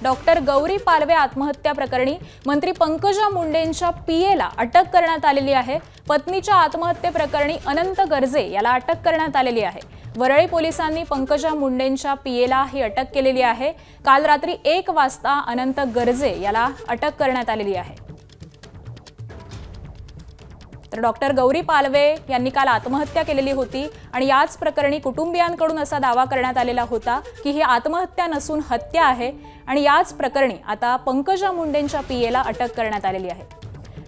Doctor Gauri Palve आत्महत्या प्रकरणी मंत्री पंकजा मुंडेंच्या पीएला अटक करण्यात आलेली आहे। पत्नीच्या आत्महत्येप्रकरणी अनंत गर्जे याला अटक करण्यात आलेली आहे। वरळी पोलिसांनी पंकजा मुंडेंच्या पीएला ही अटक केलेली आहे। काल रात्री 1 वाजता अनंत गर्जे याला अटक करण्यात आलेली आहे। तर डॉक्टर गौरी पालवे यांनी काल आत्महत्या केलेली होती आणि याच प्रकरणी कुटुंबियांकडून असा दावा करण्यात आलेला होता की ही आत्महत्या नसून हत्या आहे आणि याच प्रकरणी आता पंकजा मुंडेंच्या पीएला अटक करण्यात आलेली आहे।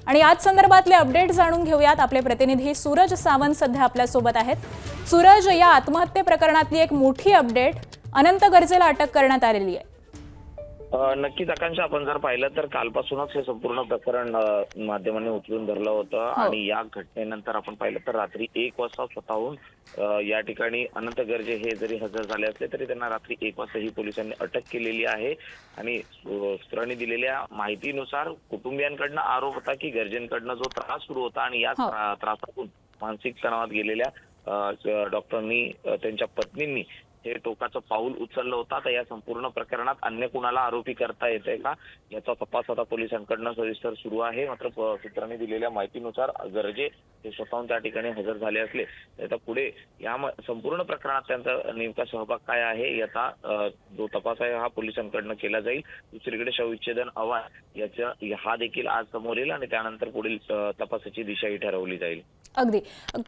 आणि याच संदर्भातले अपडेट जाणून घेऊयात। आपले प्रतिनिधी सूरज सावंत सध्या आपल्या सोबत आहेत। सूरज, या आत्महत्ये प्रकरणातली एक मोठी अपडेट, अनंत गर्जेला अटक करण्यात आलेली आहे। नक्कीच आकांक्षा, आपण जर पाहिलं तर कालपासूनच हे संपूर्ण प्रकरण माध्यमांनी उचलून धरलं होतं आणि या घटनेनंतर आपण पाहिलं तर रात्री 1 वाजता स्वतःहून या ठिकाणी अनंत गर्जे हे जरी हजर झाले असले तरी त्यांना रात्री 1 वाजता ही पोलिसांनी अटक केलेली आहे। आणि सूत्रांनी दिलेल्या माहितीनुसार कुटुंबियांकडनं आरोप होता की गर्जेंकडनं जो त्रास सुरू होता आणि या त्रासातून मानसिक तणावात गेलेल्या डॉक्टरांनी त्यांच्या पत्नींनी हे टोकाचं पाऊल उचललं होतं। आता या संपूर्ण प्रकरणात अन्य कुणाला आरोपी करता येतंय का याचा तपास आता पोलिसांकडनं सविस्तर सुरू आहे। मात्र सूत्रांनी दिलेल्या माहितीनुसार गर्जे हे स्वतःहून त्या ठिकाणी हजर झाले असले तर पुढे या संपूर्ण प्रकरणात त्यांचा नेमका सहभाग काय आहे याचा जो तपास आहे हा पोलिसांकडनं केला जाईल। दुसरीकडे शवविच्छेदन अहवाल याचा हा देखील आज समोर येईल आणि त्यानंतर पुढील तपासाची दिशाही ठरवली जाईल। अगदी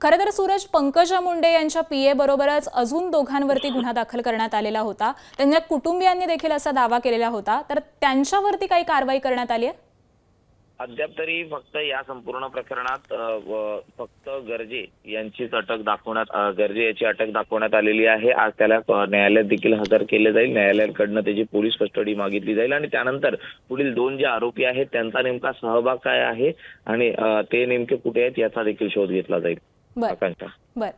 खरं तर सूरज, पंकजा मुंडे यांच्या पीए बरोबरच अजून दोघांवरती गुन्हा दाखल करण्यात आलेला होता। त्यांच्या कुटुंबियांनी देखील असा दावा केलेला होता, तर त्यांच्यावरती काही कारवाई करण्यात आली आहे? अद्याप तरी फक्त या संपूर्ण प्रकरणात फक्त गर्जे यांचीच अटक दाखवण्यात गर्जे याची अटक दाखवण्यात आलेली आहे। आज त्याला न्यायालयात देखील हजर केले जाईल। न्यायालयाकडनं त्याची पोलीस कस्टडी मागितली जाईल आणि त्यानंतर पुढील 2 जे आरोपी आहेत त्यांचा नेमका सहभाग काय आहे आणि ते नेमके कुठे आहेत याचा देखील शोध घेतला जाईल। बरं,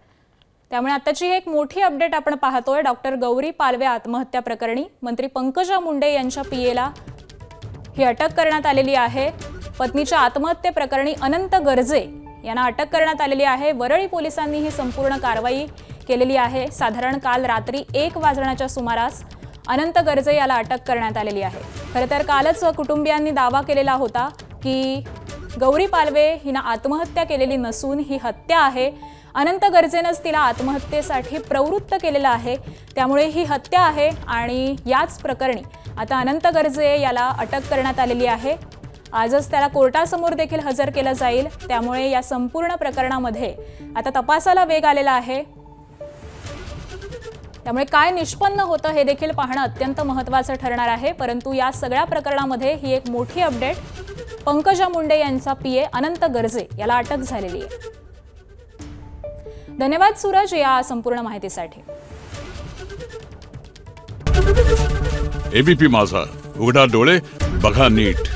त्यामुळे आताची एक मोठी अपडेट आपण पाहतोय। डॉक्टर गौरी पालवे आत्महत्या प्रकरणी मंत्री पंकजा मुंडे यांच्या पीएला ही अटक करण्यात आलेली आहे। पत्नीच्या आत्महत्येप्रकरणी अनंत गर्जे यांना अटक करण्यात आलेली आहे। वरळी पोलिसांनी ही संपूर्ण कारवाई केलेली आहे। साधारण काल रात्री 1 वाजण्याच्या सुमारास अनंत गर्जे याला अटक करण्यात आलेली आहे। खरं तर कालच कुटुंबियांनी दावा केलेला होता की गौरी पालवे हिनं आत्महत्या केलेली नसून ही हत्या आहे। अनंत गर्जेनंच तिला आत्महत्येसाठी प्रवृत्त केलेलं आहे, त्यामुळे ही हत्या आहे आणि याच प्रकरणी आता अनंत गर्जे याला अटक करण्यात आलेली आहे। आजच त्याला कोर्टासमोर देखील हजर केलं जाईल। त्यामुळे या संपूर्ण प्रकरणामध्ये आता तपासाला वेग आलेला आहे। त्यामुळे काय निष्पन्न होतं हे देखील पाहणं अत्यंत महत्त्वाचं ठरणार आहे। परंतु या सगळ्या प्रकरणामध्ये ही एक मोठी अपडेट, पंकजा मुंडे यांचा पीए अनंत गर्जे याला अटक झालेली आहे। धन्यवाद सूरज या संपूर्ण माहितीसाठी। एबीपी माझा, उघडा डोळे बघा नीट।